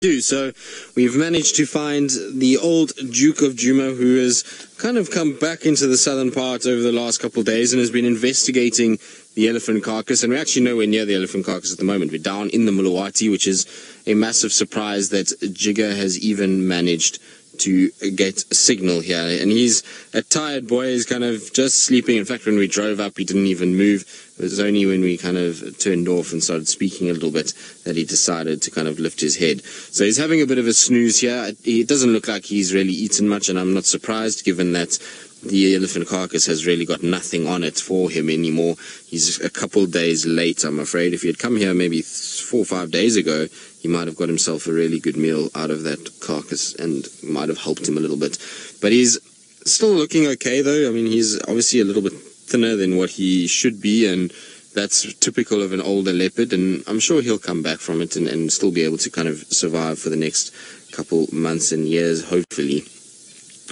So we've managed to find the old Duke of Djuma, who has kind of come back into the southern part over the last couple of days and has been investigating the elephant carcass. And we're actually nowhere near the elephant carcass at the moment. We're down in the Mulawati, which is a massive surprise that Jigga has even managed to get a signal here. And he's a tired boy. He's kind of just sleeping. In fact, when we drove up, he didn't even move. It was only when we kind of turned off and started speaking a little bit that he decided to kind of lift his head. So he's having a bit of a snooze here. It doesn't look like he's really eaten much, and I'm not surprised given that the elephant carcass has really got nothing on it for him anymore. He's a couple days late, I'm afraid. If he had come here maybe 4 or 5 days ago, he might have got himself a really good meal out of that carcass and might have helped him a little bit. But he's still looking okay, though. I mean, he's obviously a little bit thinner than what he should be, and that's typical of an older leopard, and I'm sure he'll come back from it and still be able to kind of survive for the next couple months and years, hopefully.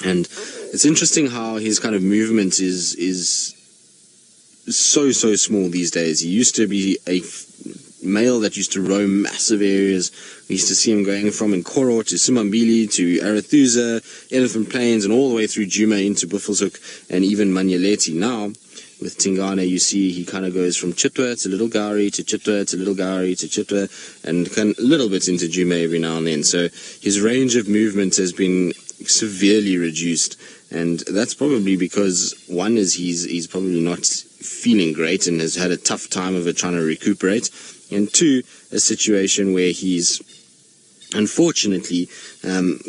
And it's interesting how his kind of movement is so small these days. He used to be a male that used to roam massive areas. We used to see him going from Nkoro to Simambili to Arathusa, Elephant Plains, and all the way through Djuma into Buffelshoek and even Manyeleti. Now, with Tingana, you see he kind of goes from Chitwa to Little Gowrie to Chitwa to Little Gowrie to Chitwa, and kind of little bits into Djuma every now and then. So his range of movement has been severely reduced, and that's probably because one is he's probably not feeling great and has had a tough time of it trying to recuperate, and two, a situation where he's unfortunately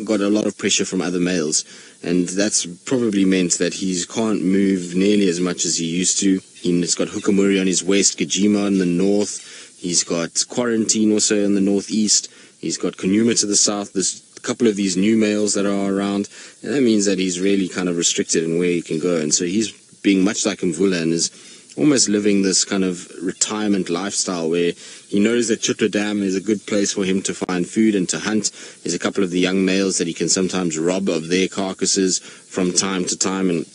got a lot of pressure from other males, and that's probably meant that he can't move nearly as much as he used to. He's got Hukamuri on his west, Gajima in the north, he's got Quarantine also in the northeast, he's got Kanyuma to the south. There's a couple of these new males that are around, and that means that he's really kind of restricted in where he can go, and so he's being much like Mvula and is almost living this kind of retirement lifestyle where he knows that Chitwa Dam is a good place for him to find food and to hunt. There's a couple of the young males that he can sometimes rob of their carcasses from time to time, and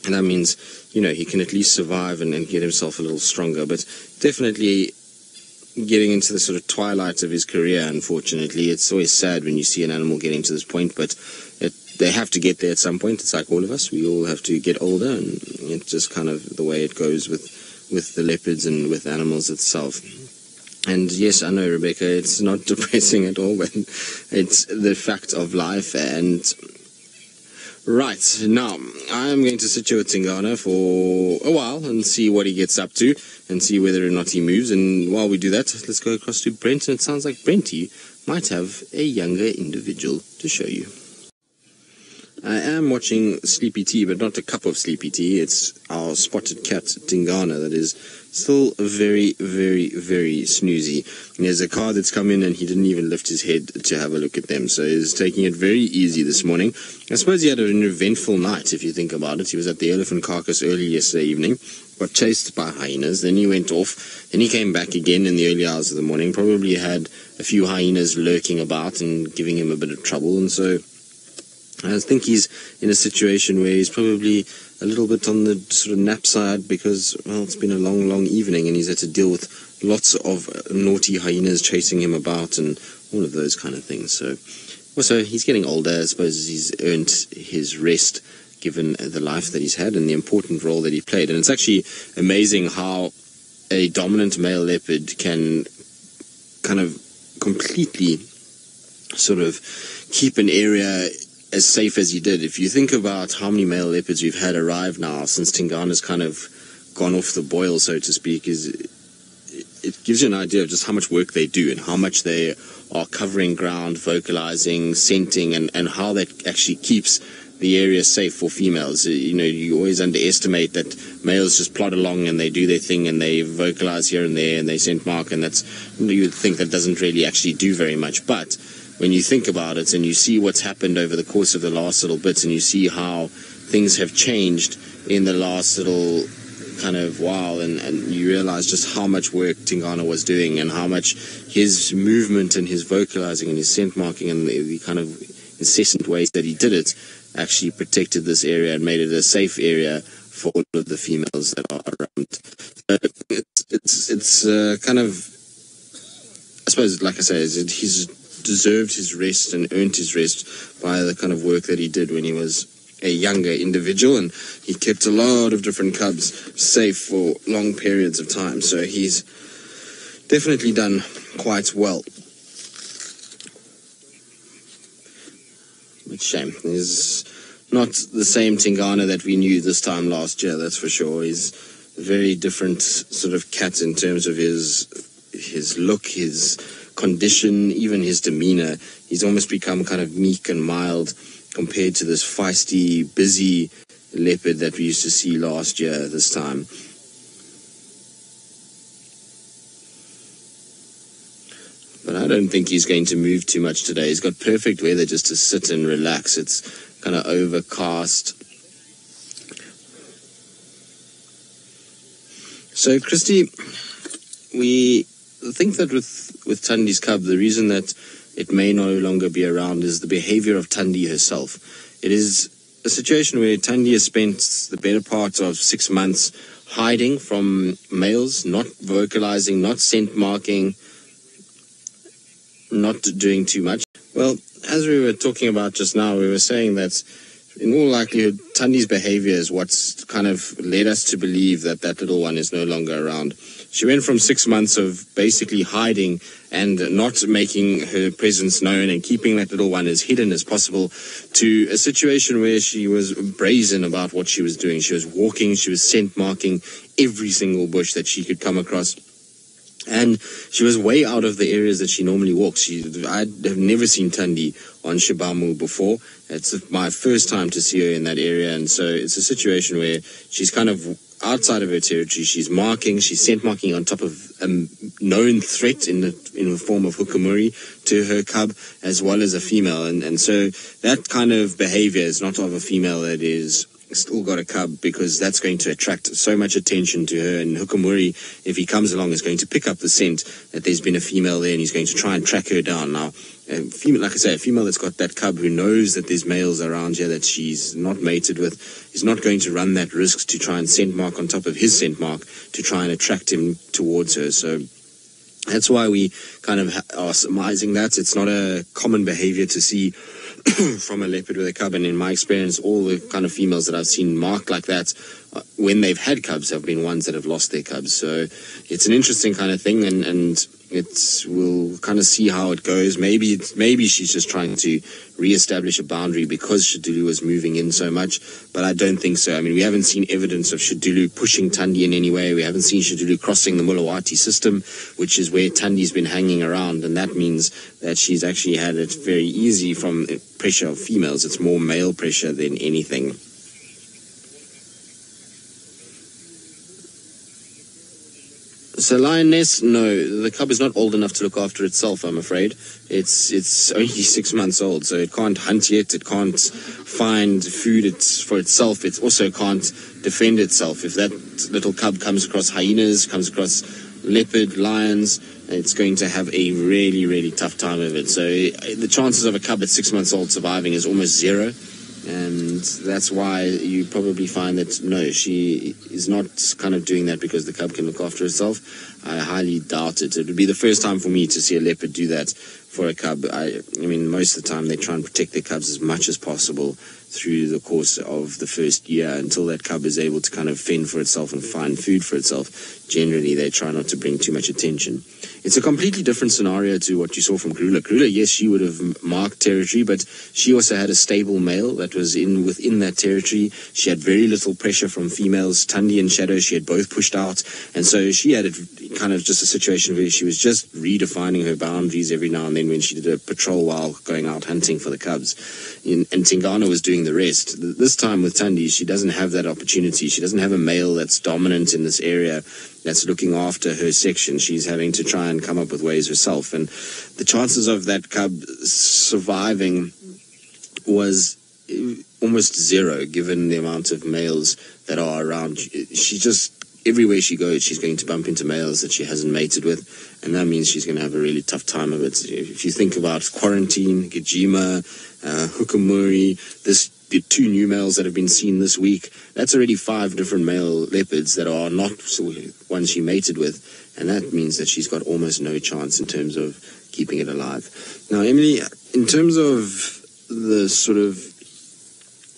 that means, you know, he can at least survive and get himself a little stronger. But definitely getting into the sort of twilight of his career, unfortunately. It's always sad when you see an animal getting to this point, but they have to get there at some point. It's like all of us. We all have to get older, and it's just kind of the way it goes with the leopards and with animals itself. And yes, I know, Rebecca, it's not depressing at all, but it's the fact of life. And right, now, I'm going to sit here with Tingana for a while and see what he gets up to and see whether or not he moves. And while we do that, let's go across to Brent. And it sounds like Brenty might have a younger individual to show you. I am watching Sleepy Tea, but not a cup of Sleepy Tea. It's our spotted cat, Tingana, that is still very snoozy. And there's a car that's come in and he didn't even lift his head to have a look at them. So he's taking it very easy this morning. I suppose he had an eventful night, if you think about it. He was at the elephant carcass early yesterday evening, got chased by hyenas, then he went off, then he came back again in the early hours of the morning, probably had a few hyenas lurking about and giving him a bit of trouble, and so I think he's in a situation where he's probably a little bit on the sort of nap side because, well, it's been a long evening and he's had to deal with lots of naughty hyenas chasing him about and all of those kind of things. So, also, he's getting older. I suppose he's earned his rest given the life that he's had and the important role that he played. And it's actually amazing how a dominant male leopard can kind of completely sort of keep an area as safe as he did. If you think about how many male leopards we've had arrive now since Tingana's kind of gone off the boil, so to speak, it gives you an idea of just how much work they do and how much they are covering ground, vocalizing, scenting, and how that actually keeps the area safe for females. You know, you always underestimate that males just plod along and they do their thing and they vocalize here and there and they scent mark, and that's, you would think that doesn't really actually do very much. But when you think about it and you see what's happened over the course of the last little bit and you see how things have changed in the last little kind of while, and you realize just how much work Tingana was doing and how much his movement and his vocalizing and his scent marking and the kind of incessant ways that he did it actually protected this area and made it a safe area for all of the females that are around. It's kind of, I suppose, like I say, he's deserved his rest and earned his rest by the kind of work that he did when he was a younger individual, and he kept a lot of different cubs safe for long periods of time. So he's definitely done quite well. It's a shame. He's not the same Tingana that we knew this time last year, that's for sure. He's a very different sort of cat in terms of his look, his condition, even his demeanor. He's almost become kind of meek and mild compared to this feisty, busy leopard that we used to see last year this time. But I don't think he's going to move too much today. He's got perfect weather just to sit and relax. It's kind of overcast. So, Christy, we think that with Tandi's cub, the reason that it may no longer be around is the behavior of Tandi herself. It is a situation where Tandi has spent the better part of 6 months hiding from males, not vocalizing, not scent marking, not doing too much. Well, as we were talking about just now, we were saying that in all likelihood, Tandi's behavior is what's kind of led us to believe that that little one is no longer around. She went from 6 months of basically hiding and not making her presence known and keeping that little one as hidden as possible to a situation where she was brazen about what she was doing. She was walking, she was scent marking every single bush that she could come across. And she was way out of the areas that she normally walks. I have never seen Tandi on Shabamu before. It's my first time to see her in that area, and so it's a situation where she's kind of outside of her territory. She's scent marking on top of a known threat in the form of hukumuri to her cub, as well as a female. And so that kind of behavior is not of a female that is still got a cub, because that's going to attract so much attention to her. And Hukumuri, if he comes along, is going to pick up the scent that there's been a female there, and he's going to try and track her down. Now, a female that's got that cub, who knows that there's males around here that she's not mated with, is not going to run that risk to try and scent mark on top of his scent mark to try and attract him towards her. So that's why we kind of are surmising that. It's not a common behavior to see from a leopard with a cub, and in my experience, all the kind of females that I've seen marked like that when they've had cubs have been ones that have lost their cubs. So it's an interesting kind of thing, and we'll kind of see how it goes. Maybe she's just trying to re-establish a boundary because Shadulu was moving in so much, but I don't think so. I mean, we haven't seen evidence of Shadulu pushing Tandi in any way. We haven't seen Shadulu crossing the Mulawati system, which is where Tandi's been hanging around, and that means that she's actually had it very easy from pressure of females. It's more male pressure than anything. So lioness, no, the cub is not old enough to look after itself, I'm afraid. It's only 6 months old, so it can't hunt yet, it can't find food for itself, it also can't defend itself. If that little cub comes across hyenas, comes across leopard, lions, it's going to have a really, really tough time of it. So the chances of a cub at 6 months old surviving is almost zero. And that's why you probably find that, no, she is not kind of doing that because the cub can look after herself. I highly doubt it. It would be the first time for me to see a leopard do that for a cub. I mean, most of the time they try and protect their cubs as much as possible through the course of the first year until that cub is able to kind of fend for itself and find food for itself. Generally, they try not to bring too much attention. It's a completely different scenario to what you saw from Krula. Krula, yes, she would have marked territory, but she also had a stable male that was within that territory. She had very little pressure from females. Tandi and Shadow, she had both pushed out, and so she had kind of just a situation where she was just redefining her boundaries every now and then when she did a patrol while going out hunting for the cubs. And Tingana was doing the rest. This time with Tandi, she doesn't have that opportunity. She doesn't have a male that's dominant in this area that's looking after her section. She's having to try and come up with ways herself. And the chances of that cub surviving was almost zero, given the amount of males that are around. She just, everywhere she goes, she's going to bump into males that she hasn't mated with, and that means she's going to have a really tough time of it. If you think about quarantine, Djuma, Hukumuri, the 2 new males that have been seen this week, that's already 5 different male leopards that are not ones she mated with, and that means that she's got almost no chance in terms of keeping it alive. Now, Emily, in terms of the sort of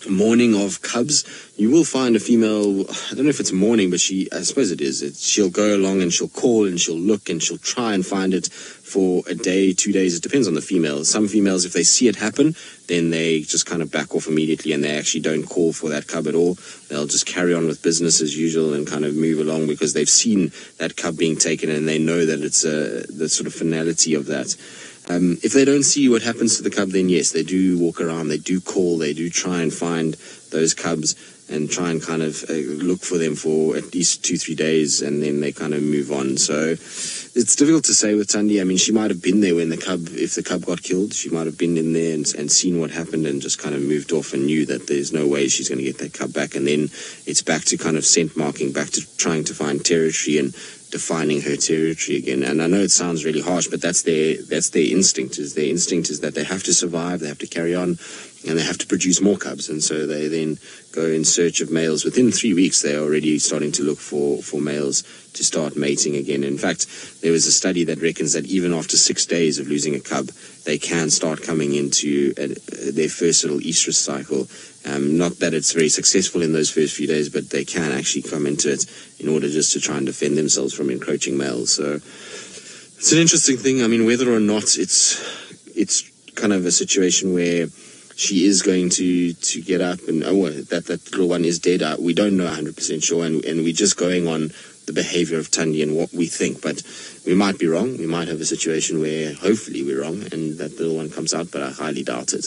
mourning of cubs, you will find a female, I don't know if it's mourning, but I suppose it is. She'll go along and she'll call and she'll look and she'll try and find it for a day, 2 days. It depends on the female. Some females, if they see it happen, then they just kind of back off immediately and they actually don't call for that cub at all. They'll just carry on with business as usual and kind of move along because they've seen that cub being taken and they know that it's the sort of finality of that. If they don't see what happens to the cub, then yes, they do walk around, they do call, they do try and find those cubs and try and kind of look for them for at least 2-3 days, and then they kind of move on. So it's difficult to say with Thandi. I mean, she might have been there when if the cub got killed, she might have been in there and seen what happened and just kind of moved off and knew that there's no way she's going to get that cub back. And then it's back to kind of scent marking, back to trying to find territory and defining her territory again. And I know it sounds really harsh, but that's their instinct. Their instinct is that they have to survive, they have to carry on, and they have to produce more cubs. And so they then go in search of males. Within 3 weeks, they're already starting to look for males to start mating again. In fact, there was a study that reckons that even after 6 days of losing a cub, they can start coming into their first little estrus cycle. Not that it's very successful in those first few days, but they can actually come into it in order just to try and defend themselves from encroaching males. So it's an interesting thing. I mean, whether or not it's kind of a situation where she is going to get up and that little one is dead, we don't know 100% sure, and we're just going on the behavior of Thandi and what we think, but we might be wrong. We might have a situation where hopefully we're wrong and that little one comes out, but I highly doubt it.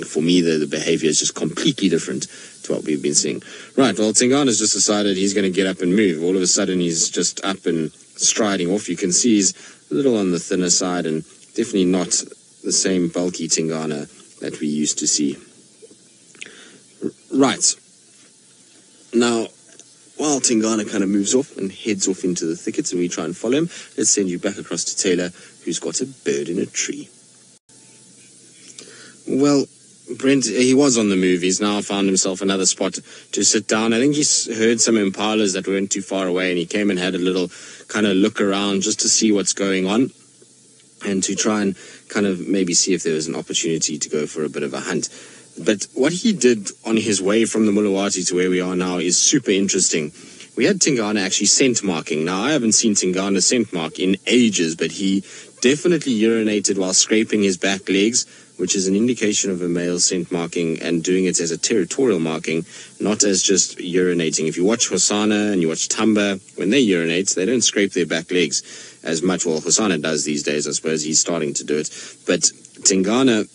For me, the behavior is just completely different to what we've been seeing. Right, well, Tingana's just decided he's going to get up and move. All of a sudden, he's just up and striding off. You can see he's a little on the thinner side and definitely not the same bulky Tingana that we used to see. Right. Now, while Tingana kind of moves off and heads off into the thickets and we try and follow him, let's send you back across to Taylor, who's got a bird in a tree. Well, Brent, he was on the move. He's now found himself another spot to sit down. I think he's heard some impalas that weren't too far away, and he came and had a little kind of look around just to see what's going on and to try and kind of maybe see if there was an opportunity to go for a bit of a hunt. But what he did on his way from the Mulawati to where we are now is super interesting. We had Tingana actually scent marking. Now, I haven't seen Tingana scent mark in ages, but he definitely urinated while scraping his back legs, which is an indication of a male scent marking, and doing it as a territorial marking, not as just urinating. If you watch Hosana and you watch Tamba, when they urinate, they don't scrape their back legs as much. Well, Hosana does these days, I suppose. He's starting to do it. But Tingana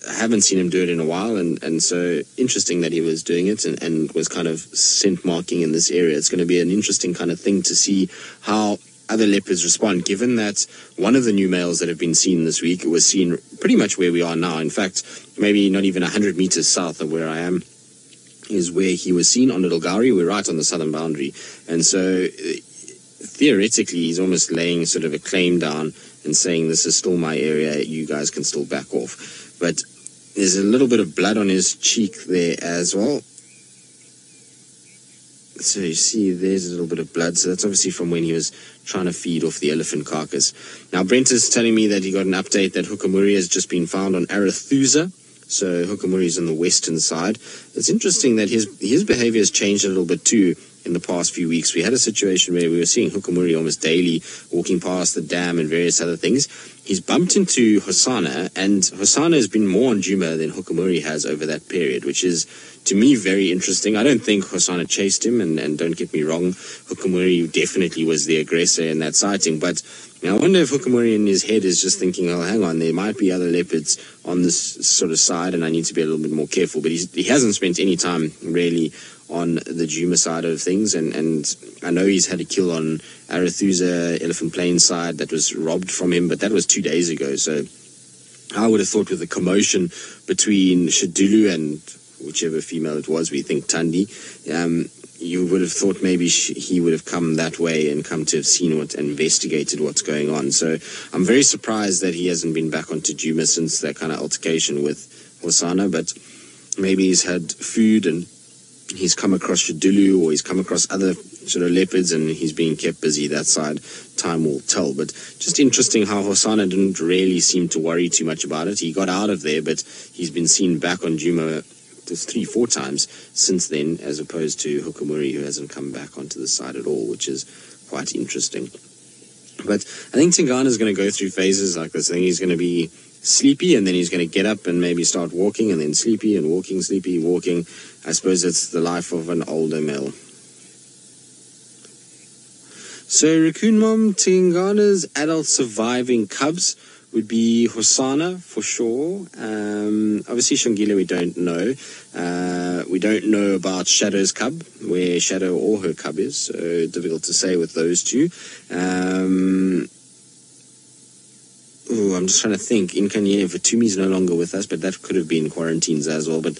I haven't seen him do it in a while, and so interesting that he was doing it and was kind of scent marking in this area. It's going to be an interesting kind of thing to see how other leopards respond, given that one of the new males that have been seen this week was seen pretty much where we are now. In fact, maybe not even 100 meters south of where I am is where he was seen on Little Gowrie. We're right on the southern boundary. And so theoretically, he's almost laying sort of a claim down and saying, this is still my area, you guys can still back off. But there's a little bit of blood on his cheek there as well. So you see there's a little bit of blood. So that's obviously from when he was trying to feed off the elephant carcass. Now, Brent is telling me that he got an update that Hukamuri has just been found on Arathusa. So Hukamuri is on the western side. It's interesting that his behavior has changed a little bit too in the past few weeks. We had a situation where we were seeing Hukamuri almost daily walking past the dam and various other things. He's bumped into Hosana, and Hosana has been more on Djuma than Hukamuri has over that period, which is, to me, very interesting. I don't think Hosana chased him, and don't get me wrong, Hukamuri definitely was the aggressor in that sighting, but I wonder if Hukamuri in his head is just thinking, oh, hang on, there might be other leopards on this sort of side, and I need to be a little bit more careful. But he hasn't spent any time, really, on the Djuma side of things, and I know he's had a kill on Arathusa, Elephant Plains side that was robbed from him, but that was 2 days ago. So I would have thought with the commotion between Shadulu and whichever female it was, we think Thandi, you would have thought maybe he would have come that way and come to have seen and investigated what's going on. So I'm very surprised that he hasn't been back onto Djuma since that kind of altercation with Hosana, but maybe he's had food and he's come across Shadulu, or he's come across other sort of leopards, and he's being kept busy that side. Time will tell. But just interesting how Hosanna didn't really seem to worry too much about it. He got out of there, but he's been seen back on Djuma 3-4 times since then, as opposed to Hukumuri, who hasn't come back onto the side at all, which is quite interesting. But I think Tingana is going to go through phases like this. I think he's going to be sleepy, and then he's going to get up and maybe start walking, and then sleepy and walking, sleepy, walking. I suppose it's the life of an older male. So Raccoon Mom, Tingana's adult surviving cubs would be Hosanna for sure. Obviously Shongile we don't know. We don't know about Shadow's cub, where Shadow or her cub is, so difficult to say with those two. I'm just trying to think. Inkanye Vatumi's no longer with us, but that could have been quarantines as well. But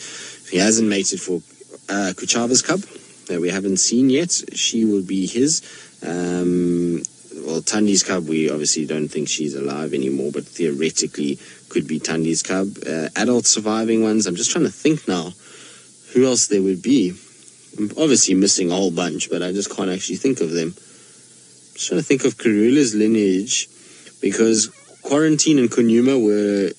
he hasn't mated for Kuchava's cub that we haven't seen yet. She will be his. Well, Tandi's cub, we obviously don't think she's alive anymore, but theoretically could be Tandi's cub. Adult surviving ones, I'm just trying to think now who else there would be. I'm obviously missing a whole bunch, but I just can't actually think of them. Just trying to think of Karula's lineage, because Quarantine and Kunyuma were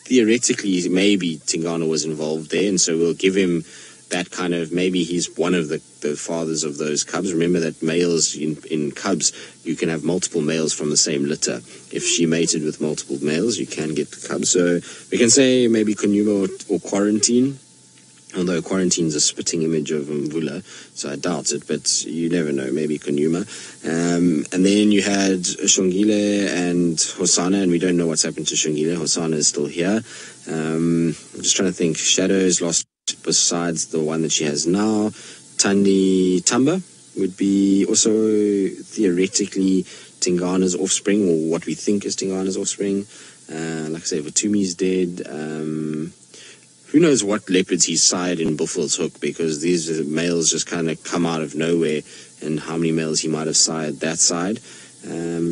theoretically, maybe Tingana was involved there, and so we'll give him that kind of, maybe he's one of the fathers of those cubs. Remember that males in cubs, you can have multiple males from the same litter. If she mated with multiple males, you can get the cubs. So we can say maybe Kunyuma or Quarantine, although Quarantine's a spitting image of Mvula, so I doubt it, but you never know, maybe Kunyuma. And then you had Shongile and Hosanna, and we don't know what's happened to Shongile. Hosanna is still here. I'm just trying to think. Shadow's lost besides the one that she has now. Tandi Tamba would be also theoretically Tingana's offspring, or what we think is Tingana's offspring. Like I say, Vatumi's dead. Who knows what leopards he sired in Buffalo's Hook, because these males just kind of come out of nowhere, and how many males he might have sired that side.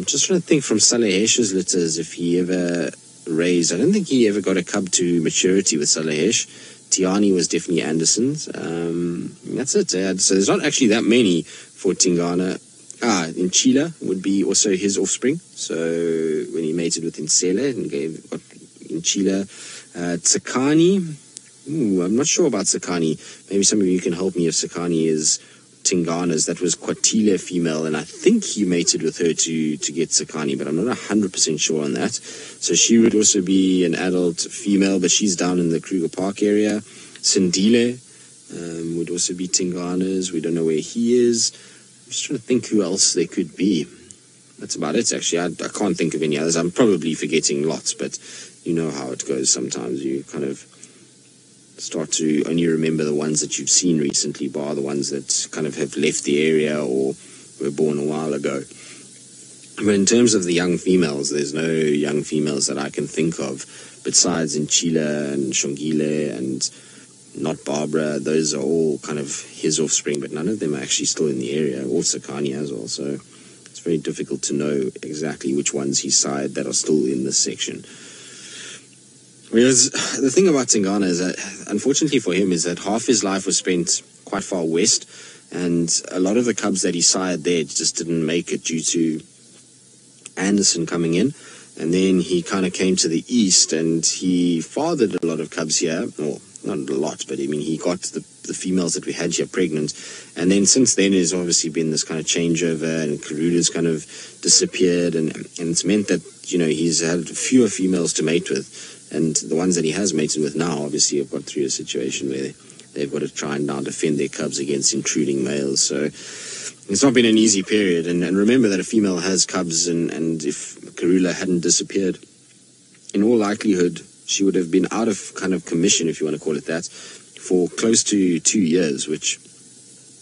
Just trying to think from Salehesh's litters if he ever raised. I don't think he ever got a cub to maturity with Salehesh. Tiani was definitely Anderson's. That's it. So there's not actually that many for Tingana. Inchila would be also his offspring. So when he mated with Insele and got Inchila. Tsakani. I'm not sure about Tsakani. Maybe some of you can help me if Tsakani is Tingana's. That was Kwatile female, and I think he mated with her to get Tsakani, but I'm not 100% sure on that. So she would also be an adult female, but she's down in the Kruger Park area. Sindile would also be Tingana's. We don't know where he is. I'm just trying to think who else there could be. That's about it, actually. I can't think of any others. I'm probably forgetting lots, but you know how it goes sometimes. You kind of start to only remember the ones that you've seen recently, bar the ones that kind of have left the area or were born a while ago. But in terms of the young females, there's no young females that I can think of besides Inchila and Shongile and not Barbara. Those are all kind of his offspring, but none of them are actually still in the area, or Sakani as well. So it's very difficult to know exactly which ones he sired that are still in this section. Whereas the thing about Tingana is that, unfortunately for him, is that half his life was spent quite far west, and a lot of the cubs that he sired there just didn't make it due to Anderson coming in. And then he kind of came to the east, and he fathered a lot of cubs here. Well, not a lot, but I mean, he got the females that we had here pregnant. And then since then, there's obviously been this kind of changeover, and Karula's kind of disappeared, and it's meant that, you know, he's had fewer females to mate with. And the ones that he has mated with now, obviously, have got through a situation where they've got to try and now defend their cubs against intruding males. So it's not been an easy period. And remember that a female has cubs, and if Karula hadn't disappeared, in all likelihood, she would have been out of kind of commission, if you want to call it that, for close to 2 years, which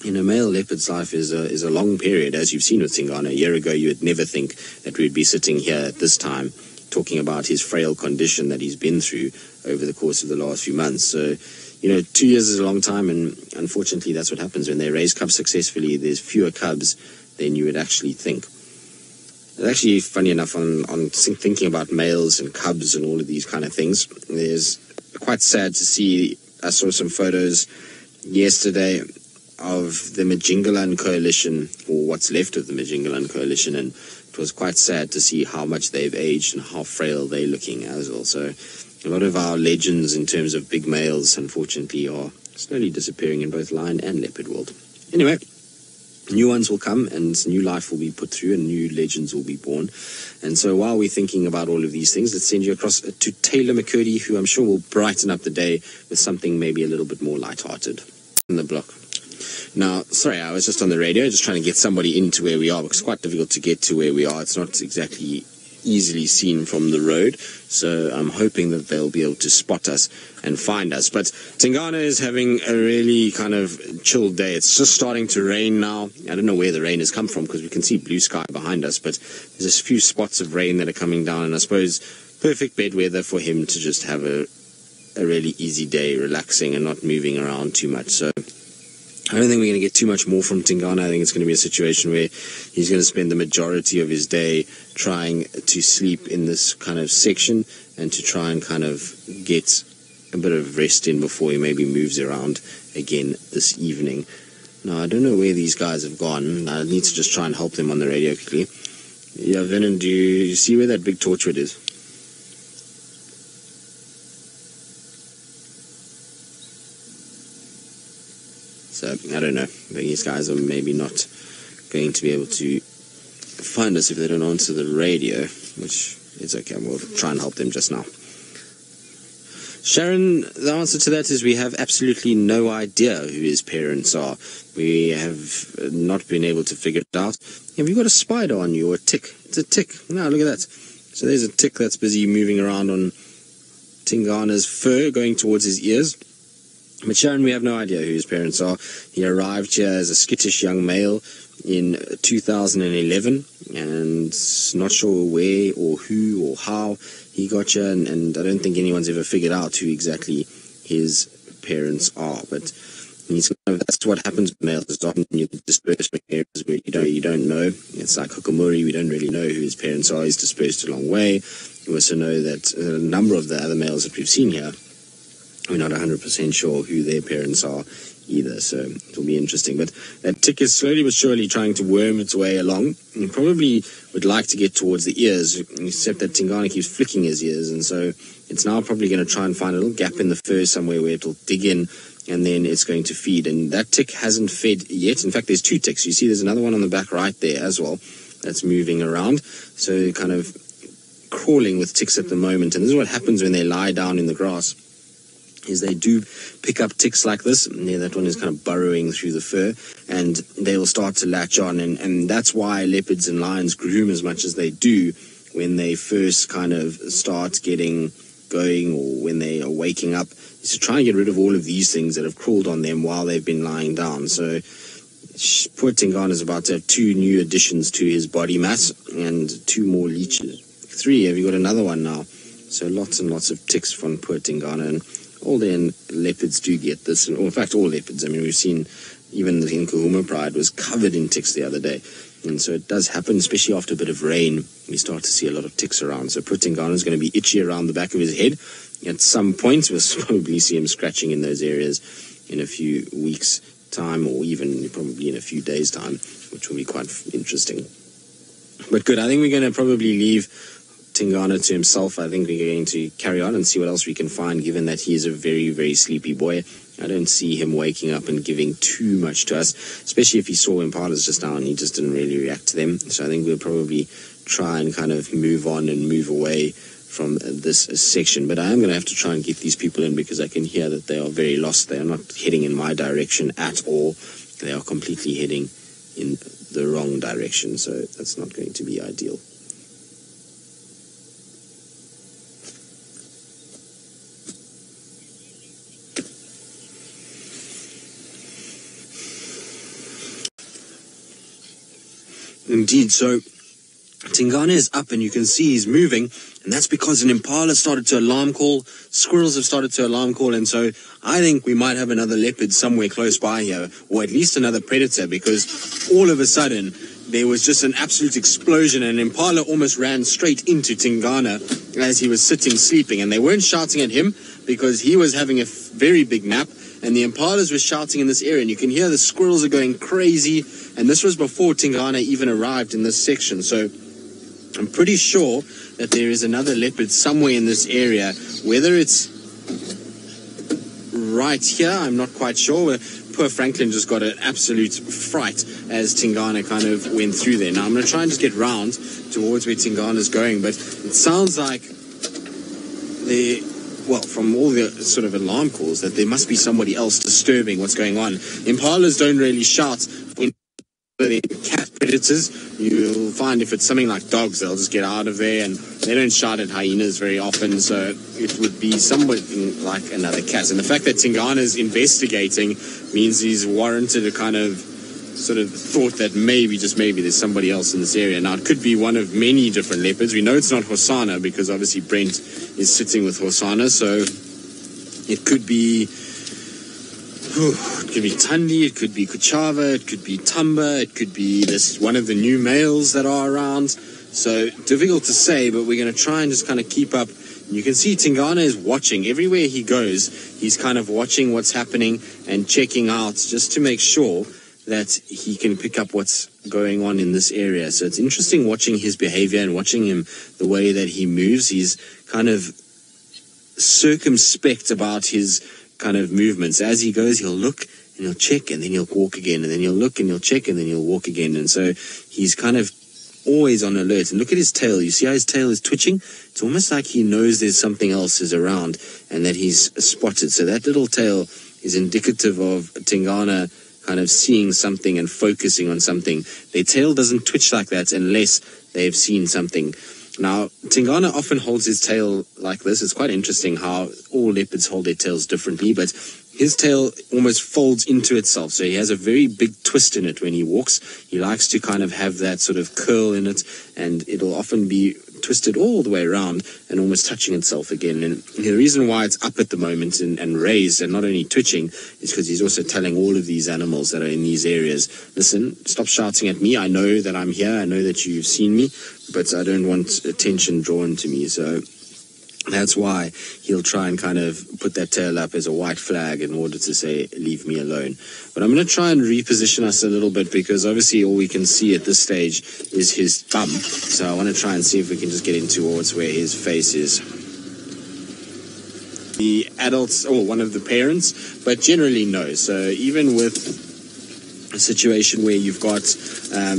in a male leopard's life is a long period, as you've seen with Tingana. A year ago, you would never think that we'd be sitting here at this time talking about his frail condition that he's been through over the course of the last few months. So, you know, 2 years is a long time, and unfortunately that's what happens when they raise cubs successfully. There's fewer cubs than you would actually think. It's actually funny enough, on thinking about males and cubs and all of these kind of things, it's quite sad to see. I saw some photos yesterday of the Majingalan coalition, or what's left of the Majingalan coalition, and it was quite sad to see how much they've aged and how frail they're looking as well. So a lot of our legends in terms of big males, unfortunately, are slowly disappearing in both lion and leopard world. Anyway, new ones will come and new life will be put through and new legends will be born. And so while we're thinking about all of these things, let's send you across to Taylor McCurdy, who I'm sure will brighten up the day with something maybe a little bit more lighthearted. In the block. Now, sorry, I was just on the radio, just trying to get somebody into where we are, because it's quite difficult to get to where we are. It's not exactly easily seen from the road, so I'm hoping that they'll be able to spot us and find us. But Tingana is having a really kind of chill day. It's just starting to rain now. I don't know where the rain has come from, because we can see blue sky behind us, but there's a few spots of rain that are coming down, and I suppose perfect bed weather for him to just have a really easy day, relaxing and not moving around too much. So I don't think we're going to get too much more from Tingana. I think it's going to be a situation where he's going to spend the majority of his day trying to sleep in this kind of section and to try and kind of get a bit of rest in before he maybe moves around again this evening. Now, I don't know where these guys have gone. I need to just try and help them on the radio quickly. Yeah, Venom, do you see where that big torchwood is? So, I don't know. I think these guys are maybe not going to be able to find us if they don't answer the radio, which is okay. We'll try and help them just now. Sharon, the answer to that is we have absolutely no idea who his parents are. We have not been able to figure it out. Have you got a spider on you or a tick? It's a tick. No, look at that. So there's a tick that's busy moving around on Tingana's fur, going towards his ears. But Sharon, we have no idea who his parents are. He arrived here as a skittish young male in 2011, and not sure where or who or how he got here, and I don't think anyone's ever figured out who exactly his parents are. But that's what happens with males. It's often you disperse from areas where you don't know. It's like Hukumuri, we don't really know who his parents are. He's dispersed a long way. We also know that a number of the other males that we've seen here, we're not 100% sure who their parents are either, so it'll be interesting. But that tick is slowly but surely trying to worm its way along, and probably would like to get towards the ears, except that Tingana keeps flicking his ears, and so it's now probably going to try and find a little gap in the fur somewhere where it'll dig in, and then it's going to feed. And that tick hasn't fed yet. In fact, there's two ticks. You see there's another one on the back right there as well that's moving around, so kind of crawling with ticks at the moment. And this is what happens when they lie down in the grass, is they do pick up ticks like this. Yeah, that one is kind of burrowing through the fur, and they will start to latch on, and that's why leopards and lions groom as much as they do when they first kind of start getting going, or when they are waking up, is to try and get rid of all of these things that have crawled on them while they've been lying down. So poor Tingana is about to have 2 new additions to his body mass and 2 more leeches. 3, have you got another one now? So lots and lots of ticks from poor Tingana, and all the leopards do get this, and in fact all leopards. I mean, we've seen even the Nkahuma pride was covered in ticks the other day, and so it does happen, especially after a bit of rain. We start to see a lot of ticks around. So poor Tingana is going to be itchy around the back of his head. At some point, we'll probably see him scratching in those areas in a few weeks' time, or even probably in a few days' time, which will be quite interesting. But good, I think we're going to probably leave Tingana to himself. I think we're going to carry on and see what else we can find, given that he is a very, very sleepy boy. I don't see him waking up and giving too much to us, especially if he saw impalas just now and he just didn't really react to them. So I think we'll probably try and kind of move on and move away from this section. But I am going to have to try and get these people in, because I can hear that they are very lost. They are not heading in my direction at all. They are completely heading in the wrong direction, so that's not going to be ideal. Indeed, so Tingana is up and you can see he's moving, and that's because an impala started to alarm call, squirrels have started to alarm call, and so I think we might have another leopard somewhere close by here, or at least another predator, because all of a sudden there was just an absolute explosion, and an impala almost ran straight into Tingana as he was sitting sleeping, and they weren't shouting at him because he was having a very big nap, and the impalas were shouting in this area, and you can hear the squirrels are going crazy, and this was before Tingana even arrived in this section. So I'm pretty sure that there is another leopard somewhere in this area. Whether it's right here, I'm not quite sure. Poor Franklin just got an absolute fright as Tingana kind of went through there. Now I'm going to try and just get round towards where Tingana's going, but it sounds like from all the sort of alarm calls, that there must be somebody else disturbing what's going on. Impalas don't really shout when they're cat predators. You'll find if it's something like dogs, they'll just get out of there, and they don't shout at hyenas very often, so it would be something like another cat. And the fact that Tingana is investigating means he's warranted a kind of sort of thought that maybe, just maybe, there's somebody else in this area. Now, it could be one of many different leopards. We know it's not Hosanna because obviously Brent is sitting with Hosanna, so it could be Tundi, it could be Kuchava, it could be Tumba, it could be this one of the new males that are around. So difficult to say, but we're going to try and just kind of keep up. You can see Tingana is watching. Everywhere he goes, he's kind of watching what's happening and checking out just to make sure that he can pick up what's going on in this area. So it's interesting watching his behavior and watching him, the way that he moves. He's kind of circumspect about his kind of movements. As he goes, he'll look and he'll check, and then he'll walk again, and then he'll look and he'll check, and then he'll walk again. And so he's kind of always on alert. And look at his tail. You see how his tail is twitching? It's almost like he knows there's something else is around and that he's spotted. So that little tail is indicative of Tingana kind of seeing something and focusing on something. Their tail doesn't twitch like that unless they've seen something. Now, Tingana often holds his tail like this. It's quite interesting how all leopards hold their tails differently, but his tail almost folds into itself. So he has a very big twist in it when he walks. He likes to kind of have that sort of curl in it, and it'll often be twisted all the way around and almost touching itself again. And the reason why it's up at the moment and raised and not only twitching is because he's also telling all of these animals that are in these areas, listen, stop shouting at me. I know that I'm here. I know that you've seen me, but I don't want attention drawn to me. So that's why he'll try and kind of put that tail up as a white flag in order to say, leave me alone. But I'm going to try and reposition us a little bit, because obviously all we can see at this stage is his bum. So I want to try and see if we can just get in towards where his face is. The adults, or one of the parents, but generally no. So even with a situation where you've got a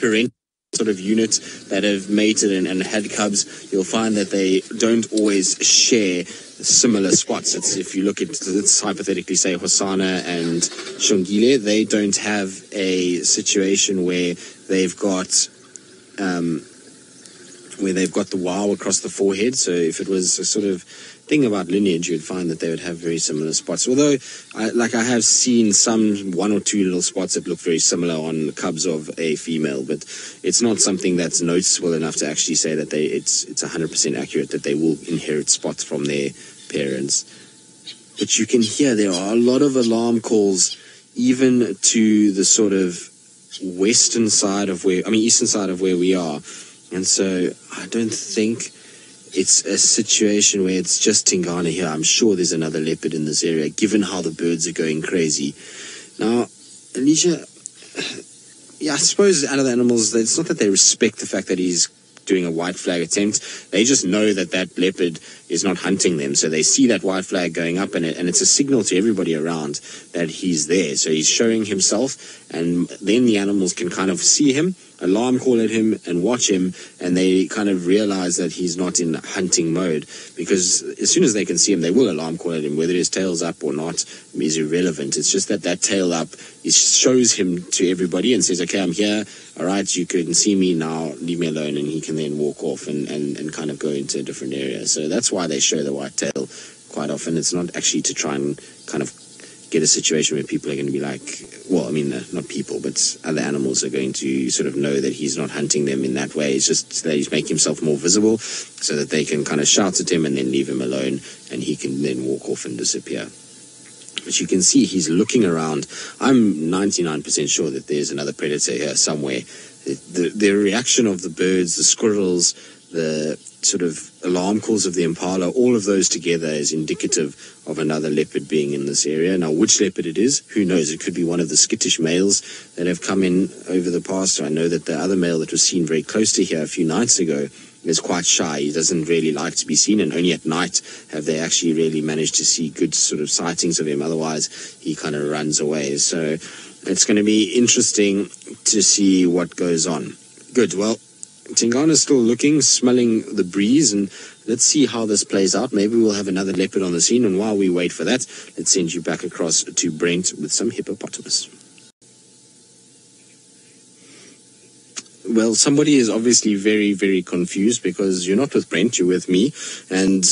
parental sort of unit that have mated and had cubs, you'll find that they don't always share similar spots. If you look at, let's hypothetically say Hosanna and Shongile, they don't have a situation where they've got the wow across the forehead. So if it was a sort of thing about lineage, you'd find that they would have very similar spots. Although, I have seen one or two little spots that look very similar on the cubs of a female, but it's not something that's noticeable enough to actually say that it's 100% accurate that they will inherit spots from their parents. But you can hear there are a lot of alarm calls, even to the sort of eastern side of where we are. And so I don't think it's a situation where it's just Tingana here. I'm sure there's another leopard in this area, given how the birds are going crazy. Now, Alicia, I suppose out of the animals, it's not that they respect the fact that he's doing a white flag attempt. They just know that that leopard is not hunting them. So they see that white flag going up, and it's a signal to everybody around that he's there. So he's showing himself, and then the animals can kind of see him, alarm call at him, and watch him, and they kind of realize that he's not in hunting mode, because as soon as they can see him, they will alarm call at him. Whether his tail's up or not is irrelevant. It's just that tail up, it shows him to everybody and says, okay, I'm here, all right, you can see me now, leave me alone, and he can then walk off and kind of go into a different area. So that's why they show the white tail quite often. It's not actually to try and kind of get a situation where people are going to be like, not people, but other animals are going to sort of know that he's not hunting them in that way. It's just that he's making himself more visible so that they can kind of shout at him and then leave him alone, and he can then walk off and disappear. But you can see he's looking around. I'm 99% sure that there's another predator here somewhere. The reaction of the birds, the squirrels, the sort of alarm calls of the impala, all of those together is indicative of another leopard being in this area. Now, which leopard it is, who knows? It could be one of the skittish males that have come in over the past. I know that the other male that was seen very close to here a few nights ago is quite shy. He doesn't really like to be seen, and only at night have they actually really managed to see good sort of sightings of him. Otherwise, he kind of runs away. So it's going to be interesting to see what goes on. Good. Well, Tingana's still looking, smelling the breeze, and let's see how this plays out. Maybe we'll have another leopard on the scene, and while we wait for that, let's send you back across to Brent with some hippopotamus. Well, somebody is obviously very, very confused because you're not with Brent, you're with me, and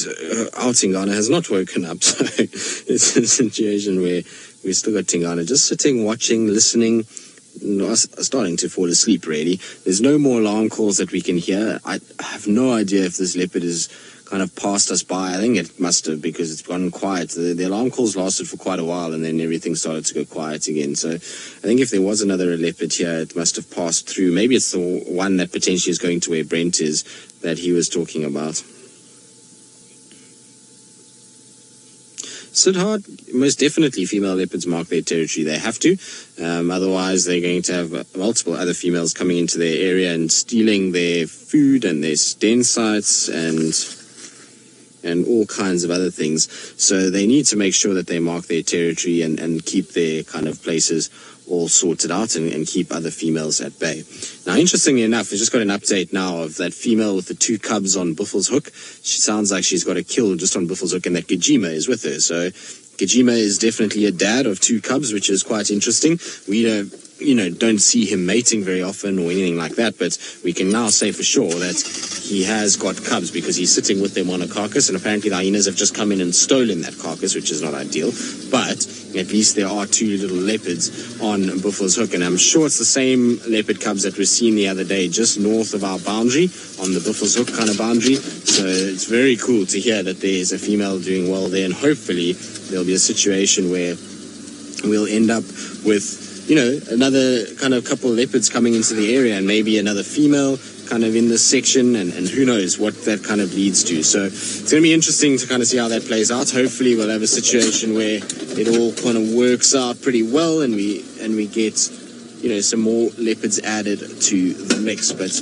our Tingana has not woken up. So it's a situation where we still got Tingana just sitting, watching, listening, starting to fall asleep, really. There's no more alarm calls that we can hear. I have no idea if this leopard is kind of passed us by. I think it must have, because it's gone quiet. The alarm calls lasted for quite a while, and then everything started to go quiet again. So I think if there was another leopard here, it must have passed through. Maybe it's the one that potentially is going to where Brent is that he was talking about. Sit hard, most definitely female leopards mark their territory. They have to. Otherwise, they're going to have multiple other females coming into their area and stealing their food and their den sites and all kinds of other things. So they need to make sure that they mark their territory and keep their kind of places all sorted out and keep other females at bay. Now, interestingly enough, we just got an update now of that female with the 2 cubs on Buffelshoek Hook. She sounds like she's got a kill just on Buffelshoek Hook, and that Djuma is with her. So Djuma is definitely a dad of 2 cubs, which is quite interesting. We don't see him mating very often or anything like that, but we can now say for sure that he has got cubs because he's sitting with them on a carcass, and apparently the hyenas have just come in and stolen that carcass, which is not ideal. But at least there are 2 little leopards on Buffelshoek Hook, and I'm sure it's the same leopard cubs that were seen the other day just north of our boundary, on the Buffelshoek Hook kind of boundary. So it's very cool to hear that there's a female doing well there, and hopefully there'll be a situation where we'll end up with another kind of couple of leopards coming into the area, and maybe another female kind of in this section, and who knows what that kind of leads to. So it's going to be interesting to kind of see how that plays out. Hopefully we'll have a situation where it all kind of works out pretty well, and we get some more leopards added to the mix. But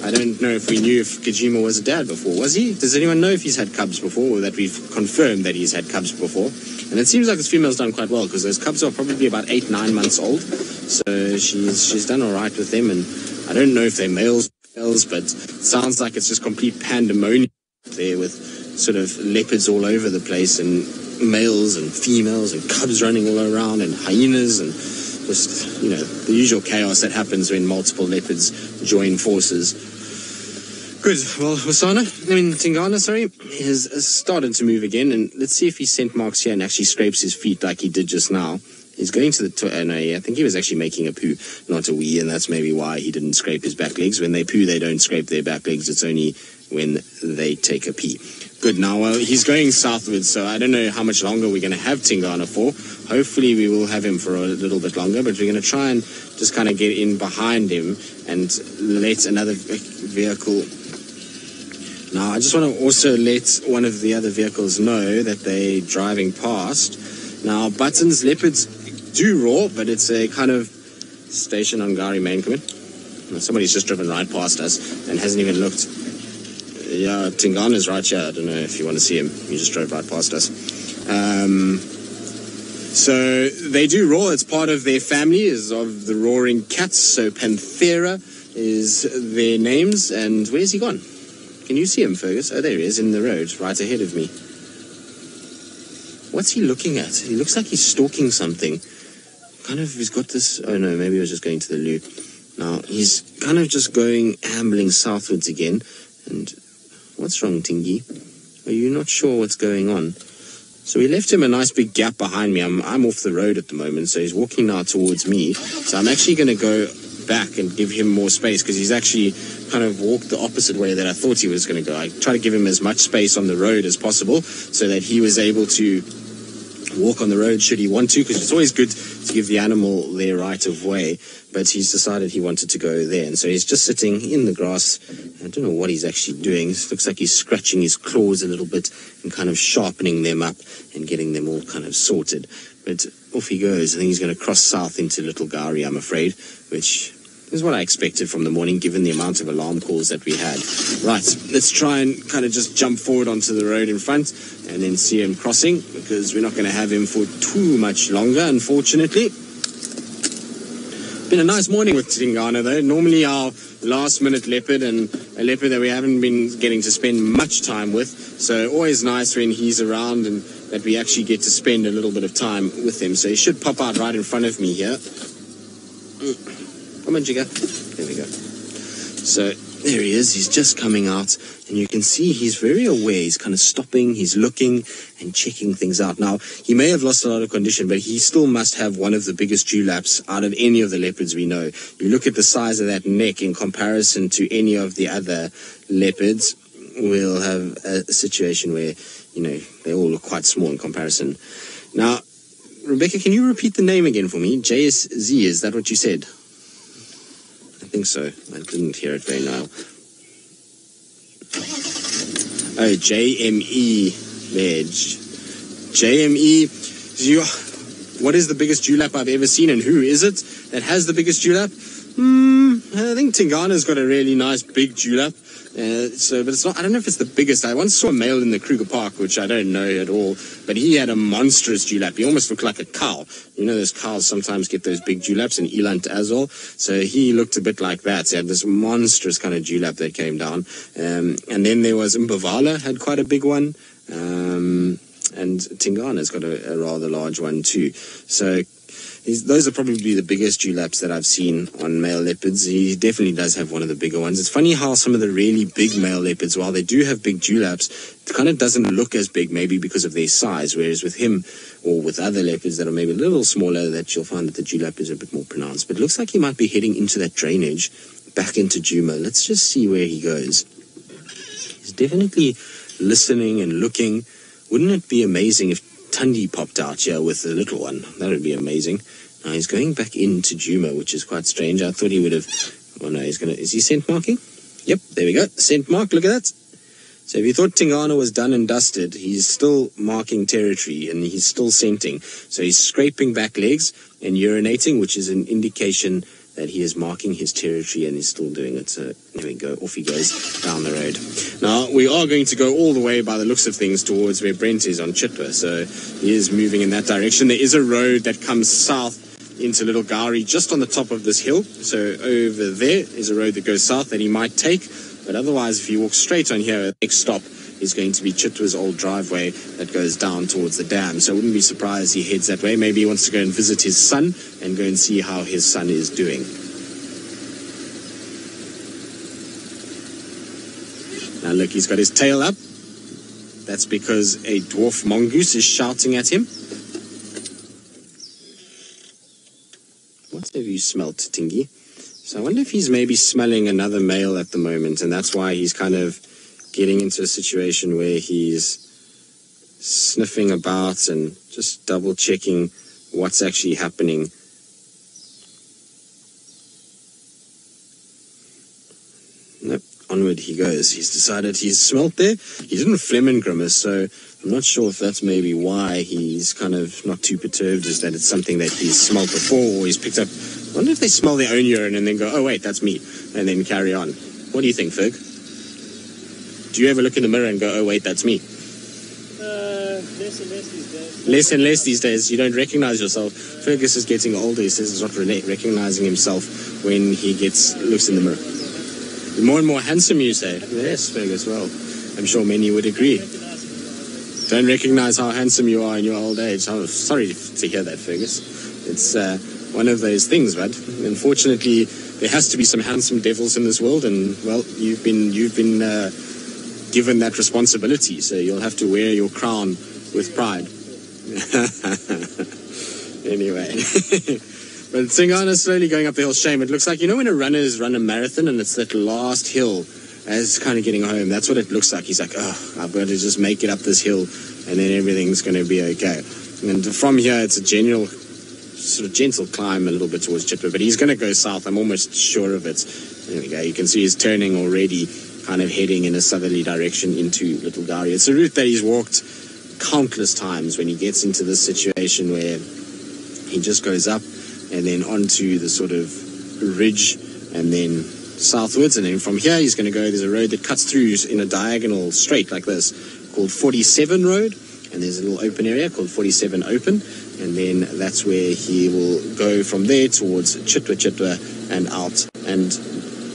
I don't know if we knew if Djuma was a dad before. Was he? Does anyone know if he's had cubs before, or that we've confirmed that he's had cubs before? And it seems like this female's done quite well, because those cubs are probably about 8-9 months old. So she's done all right with them, and I don't know if they're males, but it sounds like it's just complete pandemonium there with sort of leopards all over the place, and males and females and cubs running all around, and hyenas, and just, the usual chaos that happens when multiple leopards join forces. Good. Well, Tingana, has started to move again, and let's see if he scent marks here and actually scrapes his feet like he did just now. He's going to I think he was actually making a poo, not a wee, and that's maybe why he didn't scrape his back legs. When they poo, they don't scrape their back legs. It's only when they take a pee. Good. Now, he's going southwards, so I don't know how much longer we're going to have Tingana for. Hopefully, we will have him for a little bit longer, but we're going to try and just kind of get in behind him and let another vehicle. Now, I just want to also let one of the other vehicles know that they're driving past. Now, Buttons, leopards do roar, but it's a kind of station on Gari Main. Come in. Now, somebody's just driven right past us and hasn't even looked. Yeah, Tingana's right here. I don't know if you want to see him. He just drove right past us. So they do roar. It's part of their family, is of the roaring cats. So Panthera is their names. And where's he gone? Can you see him, Fergus? Oh, there he is, in the road, right ahead of me. What's he looking at? He looks like he's stalking something. Kind of, he's got this... Oh, no, maybe he was just going to the loo. Now, he's kind of just going, ambling southwards again. And what's wrong, Tingy? Are you not sure what's going on? So we left him a nice big gap behind me. I'm off the road at the moment, so he's walking now towards me. So I'm actually going to go back and give him more space, because he's actually kind of walked the opposite way that I thought he was going to go. I try to give him as much space on the road as possible so that he was able to walk on the road should he want to, because it's always good to give the animal their right of way, but he's decided he wanted to go there, and so he's just sitting in the grass. I don't know what he's actually doing. It looks like he's scratching his claws a little bit and kind of sharpening them up and getting them all kind of sorted. But off he goes. I think he's going to cross south into Little Gowrie, I'm afraid, which is what I expected from the morning, given the amount of alarm calls that we had. Right, let's try and kind of just jump forward onto the road in front and then see him crossing, because we're not going to have him for too much longer, unfortunately. Been a nice morning with Tingana, though. Normally our last-minute leopard, and a leopard that we haven't been getting to spend much time with. So always nice when he's around and that we actually get to spend a little bit of time with him. So he should pop out right in front of me here. Come on, Jigga. There we go. So there he is. He's just coming out, and you can see he's very aware. He's kind of stopping, he's looking and checking things out. Now, he may have lost a lot of condition, but he still must have one of the biggest dewlaps out of any of the leopards we know. You look at the size of that neck in comparison to any of the other leopards, we'll have a situation where, you know, they all look quite small in comparison. Now, Rebecca, can you repeat the name again for me? JSZ, is that what you said? I think so. I didn't hear it very well. Oh, JME. There. JME. What is the biggest dewlap I've ever seen, and who is it that has the biggest dewlap? I think Tingana's got a really nice big dewlap. But it's not, I don't know if it's the biggest. I once saw a male in the Kruger Park, which I don't know at all, but he had a monstrous dewlap. He almost looked like a cow. You know, those cows sometimes get those big dewlaps, and eland as well. So he looked a bit like that. So he had this monstrous kind of dewlap that came down. And then there was Mbavala, had quite a big one. And Tingana's got a rather large one too. So those are probably the biggest dewlaps that I've seen on male leopards. He definitely does have one of the bigger ones. It's funny how some of the really big male leopards, while they do have big dewlaps, it kind of doesn't look as big, maybe because of their size, whereas with him or with other leopards that are maybe a little smaller, that you'll find that the dewlap is a bit more pronounced. But it looks like he might be heading into that drainage back into Djuma. Let's just see where he goes. He's definitely listening and looking. Wouldn't it be amazing if Tundi popped out here with the little one? That would be amazing. Now he's going back into Djuma, which is quite strange. I thought he would have... Oh no, he's going to... Is he scent marking? Yep, there we go. Scent mark, look at that. So if you thought Tingana was done and dusted, he's still marking territory and he's still scenting. So he's scraping back legs and urinating, which is an indication that he is marking his territory, and he's still doing it. So there we go, off he goes down the road. Now, we are going to go all the way, by the looks of things, towards where Brent is on Chitwa. So he is moving in that direction. There is a road that comes south into Little Gowrie, just on the top of this hill. So over there is a road that goes south that he might take. But otherwise, if he walks straight on here, the next stop is going to be Chitwa's old driveway that goes down towards the dam. So I wouldn't be surprised he heads that way. Maybe he wants to go and visit his son and go and see how his son is doing. Now look, he's got his tail up. That's because a dwarf mongoose is shouting at him. What have you smelt, Tingy? So I wonder if he's maybe smelling another male at the moment, and that's why he's kind of getting into a situation where he's sniffing about and just double-checking what's actually happening. Nope, onward he goes. He's decided he's smelt there. He didn't phlegm and grimace, so I'm not sure if that's maybe why he's kind of not too perturbed, is that it's something that he's smelt before or he's picked up. I wonder if they smell their own urine and then go, oh wait, that's me, and then carry on. What do you think, Ferg? Do you ever look in the mirror and go, oh wait, that's me? Less and less these days. Less and less these days. You don't recognize yourself. Fergus is getting older. He says he's not recognizing himself when he looks in the mirror. You're more and more handsome, you say? Yes, Fergus, well, I'm sure many would agree. Don't recognize how handsome you are in your old age. I'm sorry to hear that, Fergus. It's one of those things, but unfortunately, there has to be some handsome devils in this world, and well, you've been given that responsibility, so you'll have to wear your crown with pride. Anyway, but Tingana's slowly going up the hill. Shame, it looks like, you know when a runner's run a marathon and it's that last hill as kind of getting home, that's what it looks like. He's like, oh, I've got to just make it up this hill and then everything's going to be okay. And from here, it's a general sort of gentle climb a little bit towards Chitwa, but he's going to go south. I'm almost sure of it. There we go. You can see he's turning already, kind of heading in a southerly direction into Little Gari. It's a route that he's walked countless times when he gets into this situation where he just goes up and then onto the sort of ridge and then southwards, and then from here he's going to go, there's a road that cuts through in a diagonal straight like this called 47 Road, and there's a little open area called 47 Open, and then that's where he will go from there towards Chitwa and out, and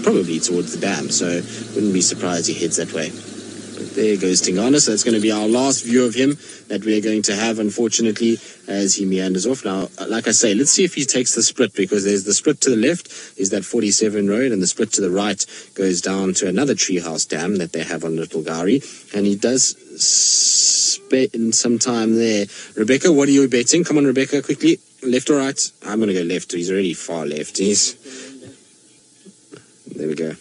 probably towards the dam, so wouldn't be surprised he heads that way. But there goes Tingana, so that's going to be our last view of him that we're going to have, unfortunately, as he meanders off. Now, like I say, let's see if he takes the split, because there's the split to the left is that 47 Road, and the split to the right goes down to another treehouse dam that they have on Little Gari, and he does spend some time there. Rebecca, what are you betting? Come on, Rebecca, quickly. Left or right? I'm going to go left. He's already far left. There we go.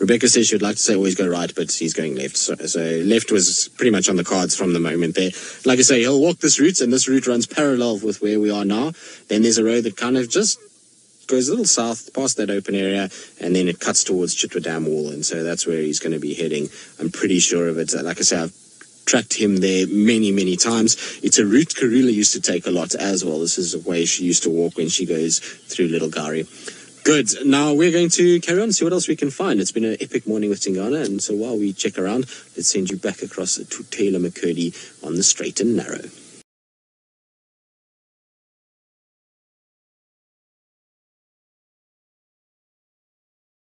Rebecca says she would like to say always go right, but he's going left. So left was pretty much on the cards from the moment there. Like I say, he'll walk this route, and this route runs parallel with where we are now. Then there's a road that kind of just goes a little south past that open area, and then it cuts towards Chitwa Dam Wall, and so that's where he's going to be heading. I'm pretty sure of it. Like I say, I've tracked him there many times. It's a route Karula used to take a lot as well. This is a way she used to walk when she goes through Little Gari. Good. Now we're going to carry on and see what else we can find. It's been an epic morning with Tingana, and so while we check around, let's send you back across to Taylor McCurdy on the straight and narrow.